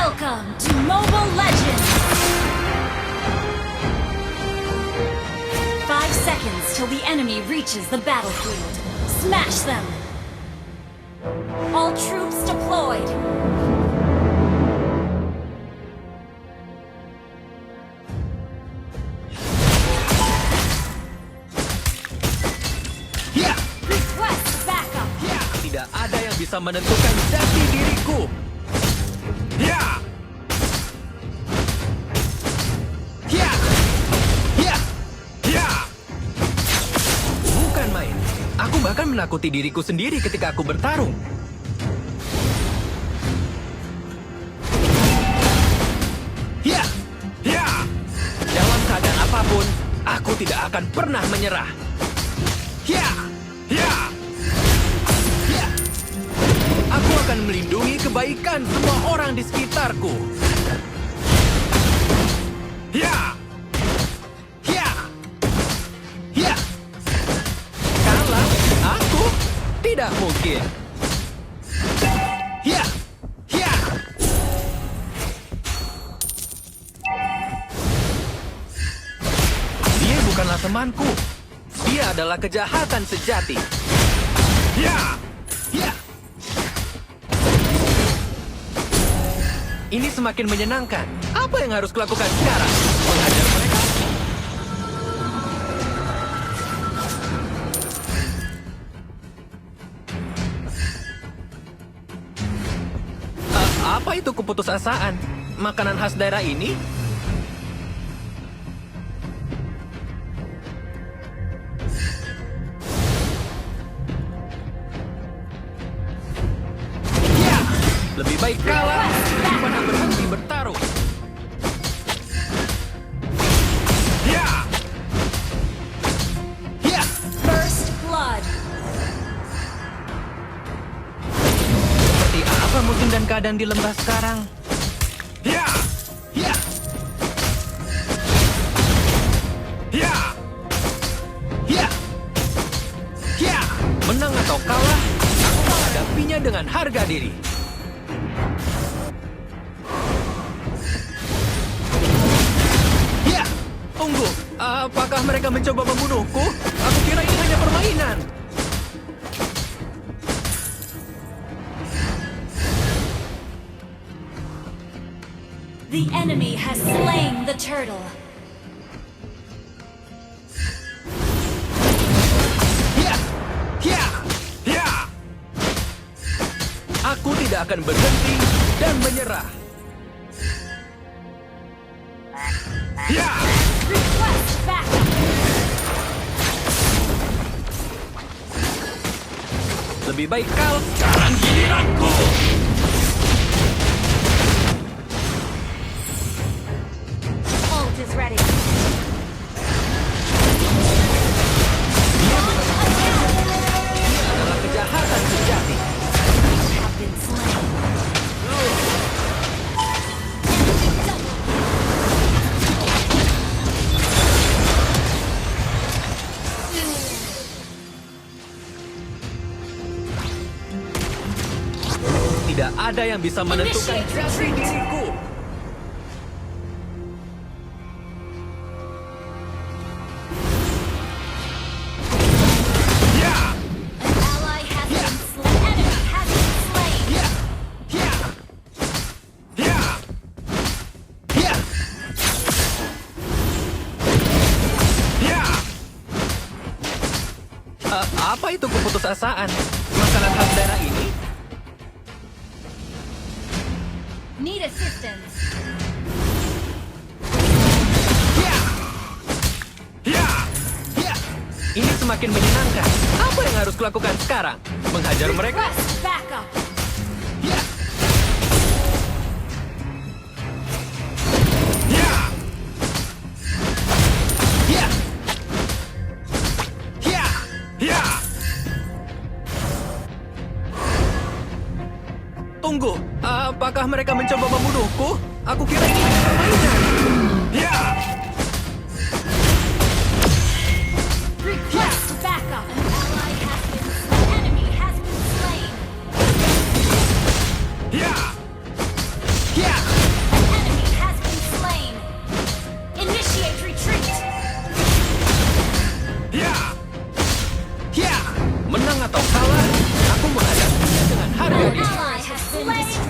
Welcome to Mobile Legends! 5 seconds till the enemy reaches the battlefield. Smash them! All troops deployed! Request backup! Tidak ada yang bisa menentukan jati diriku. Bukan main. Aku bahkan menakuti diriku sendiri ketika aku bertarung. Dalam keadaan apapun, aku tidak akan pernah menyerah. Aku akan melindungi kebaikan semua orang di sekitarku. Kalah, aku tidak mungkin. Dia bukanlah temanku. Dia adalah kejahatan sejati. Ini semakin menyenangkan. Apa yang harus kulakukan sekarang? Menghajar mereka? Apa itu keputusasaan? Makanan khas daerah ini? Lebih baik kalah daripada berhenti bertarung. First blood! Seperti apa musim dan keadaan di lembah sekarang? Menang atau kalah, aku menghadapinya dengan harga diri. Tunggu, apakah mereka mencoba membunuhku? Aku kira ini hanya permainan. The enemy has slain the turtle. Aku tidak akan berhenti dan menyerah. Request backup! Lebih baik kau sekarang giliranku. Ult is ready. Dia adalah kejahatan sejati. Have been slain. Tidak ada yang bisa menentukan jati diriku. An ally has been slain. Enemy has been slain. Apa itu keputusasaan? Makanan khas daerah ini? Need assistance. Ini semakin menyenangkan. Apa yang harus kulakukan sekarang? Menghajar mereka? Request backup! Tunggu, apakah mereka mencoba membunuhku? Aku kira ini hanya permainan. Request backup! An ally has been slain. Enemy has been slain.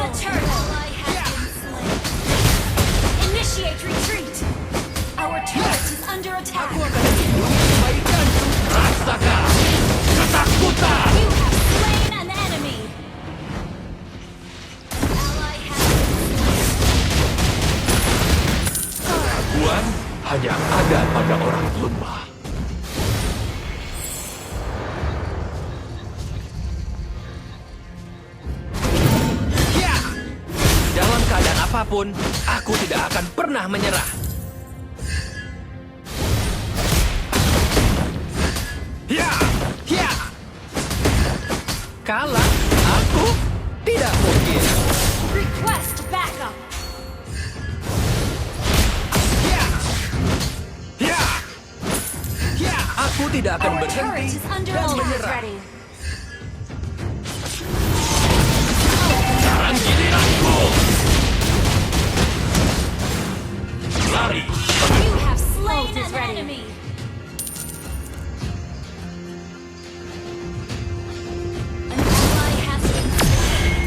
the turtle. Ally has been slain. Initiate retreat. Our turret is under attack. Aku akan melindungi kebaikanku. Rasakan ketakutan. You have slain an enemy. An ally has been slain. Keraguan hanya ada pada orang lemah. Ya! Dalam keadaan apapun, aku tidak akan pernah menyerah. Ya! Ya! Kalah? Aku? Tidak mungkin. Request backup. Ya! Ya! Ya! Aku tidak akan Our turret berhenti is under dan attack. menyerah. Ready. Sekarang giliranku. Lari. You have slain Ult is an ready. enemy. An ally has been slain.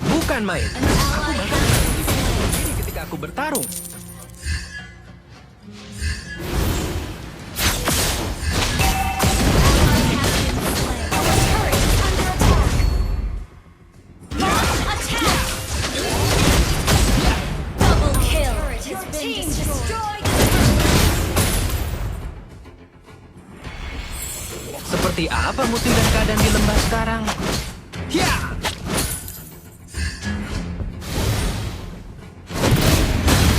Bukan main. An ally has been slain. Ini ketika aku bertarung. Ally has been slain. Our turret is under attack. Launch attack. Double kill. Your team destroyed. Seperti apa musim dan keadaan di lembah sekarang? Ya!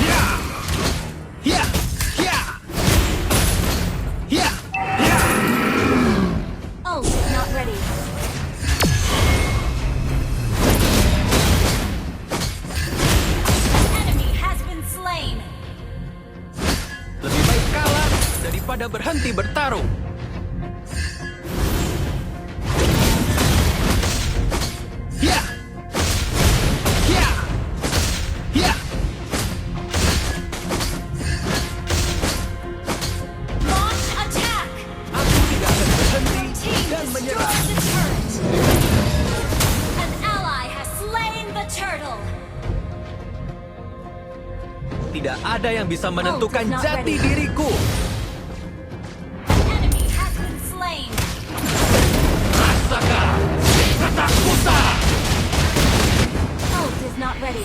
Ya! Ya! Ya! Ya! Ya! Ult is not ready. An enemy has been slain. Lebih baik kalah daripada berhenti bertarung. Ya! Ya! Ya! Launch attack. Aku tidak akan berhenti Team dan menyerah. destroyed the turret. An ally has slain the turtle. Tidak ada yang bisa menentukan not jati ready. diriku. An enemy has been slain. Rasakan ketakutan. Ult is not ready.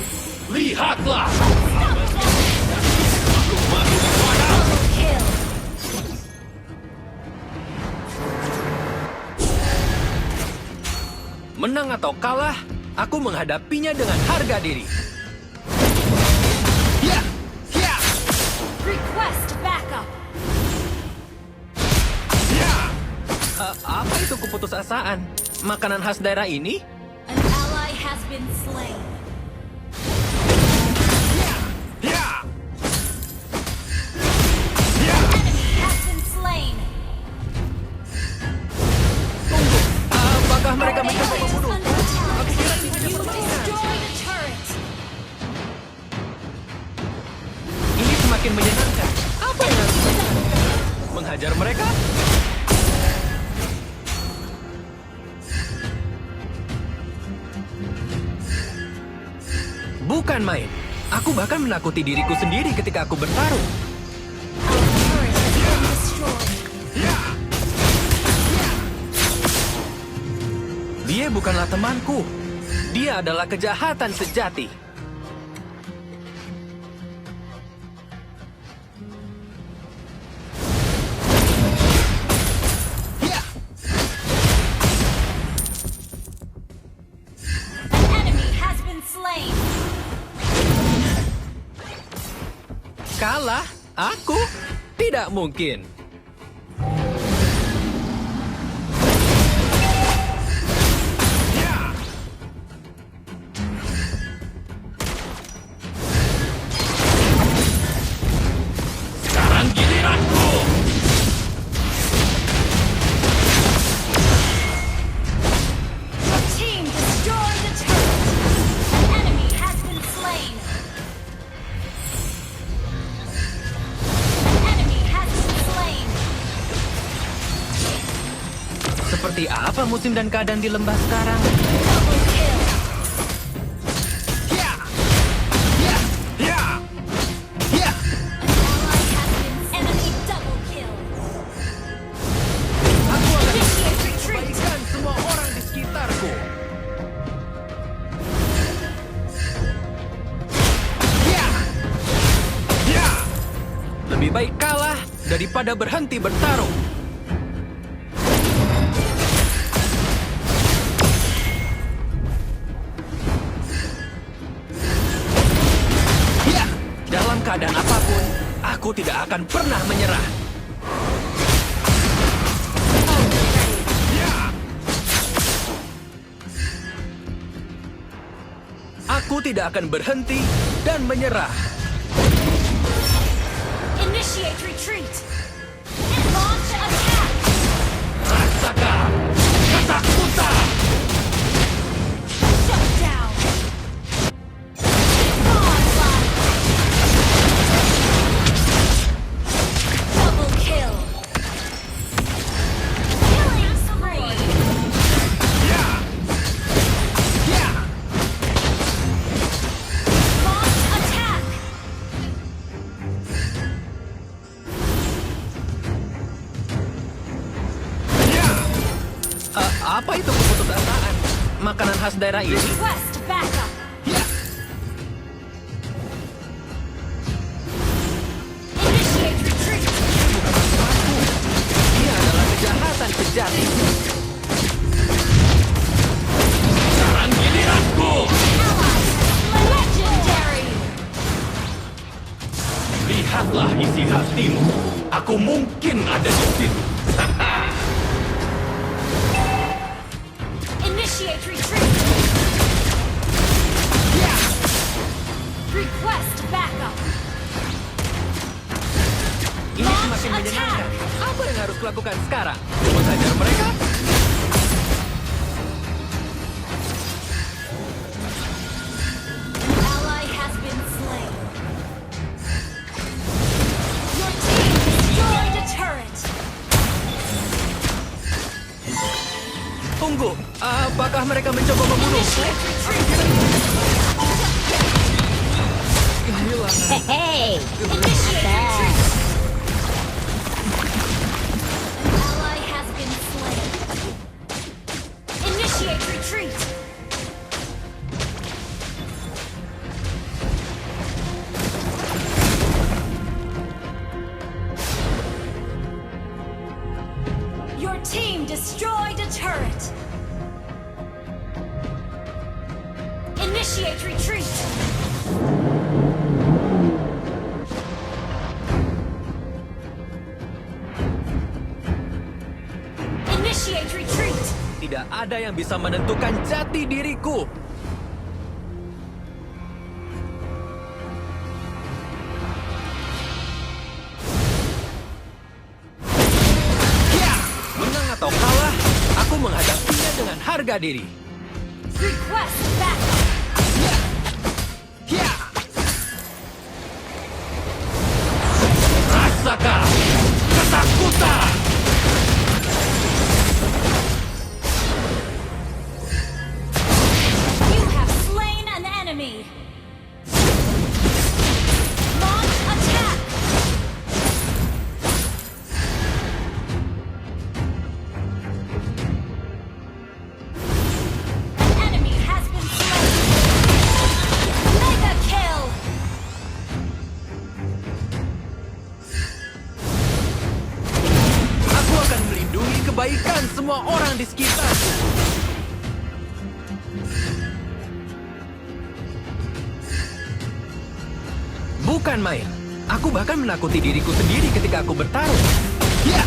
Lihatlah. Double kill. Menang atau kalah, aku menghadapinya dengan harga diri. Ya! Ya! Request backup. Ya! Apa itu keputusasaan? Makanan khas daerah ini? An ally has been slain. Ya! Enemy has been slain. Tunggu, apakah mereka Our mencoba turret is membunuh? under attack. You destroyed a turret. Ini semakin menyenangkan. Apa yang harus kita lakukan? Menghajar mereka? Bukan main. Aku bahkan menakuti diriku sendiri ketika aku bertarung. Our turret has been destroyed. Dia bukanlah temanku. Dia adalah kejahatan sejati. Ya! An enemy has been slain. Kalah? Aku? Tidak mungkin. Sekarang giliranku. Your team destroyed a turret. An enemy has been slain. An enemy has been slain. Seperti apa musim dan keadaan di lembah sekarang? Double kill. Ally has been enemy double kill. Aku akan Initiate retreat. kebaikan semua orang di sekitarku. Lebih baik kalah daripada berhenti bertarung. Dalam keadaan apapun, aku tidak akan pernah menyerah. Aku tidak akan berhenti dan menyerah. Initiate retreat. Launch attack. Rasakan ketakutan. Shut down. Godlike. Double kill. Killing spree. Launch attack. Apa itu keputusasaan? Makanan khas daerah ini? Request backup. Initiate retreat. Ini adalah kejahatan sejati. Sekarang giliranku. Legendary. Lihatlah isi hatimu. Aku mungkin ada di situ. Initiate retreat. Request backup. Ini semakin menyenangkan. Apa yang harus kulakukan sekarang? Coba hajar mereka? Ally has been slain. Your team destroyed a turret. Tunggu, apakah mereka mencoba membunuhku? Initiate retreat. Kehilangan. Initiate retreat. Ally has been slain. Initiate retreat. Your team destroyed a turret. Initiate retreat. Initiate retreat. Tidak ada yang bisa menentukan jati diriku. Menang atau kalah, aku menghadapinya dengan harga diri. Request backup. Rasakan ketakutan. You have slain an enemy. Launch attack. An enemy has been slain. Mega kill. Aku akan melindungi kebaikan semua orang di sekitarku. Bukan main. Aku bahkan menakuti diriku sendiri ketika aku bertarung. Ya!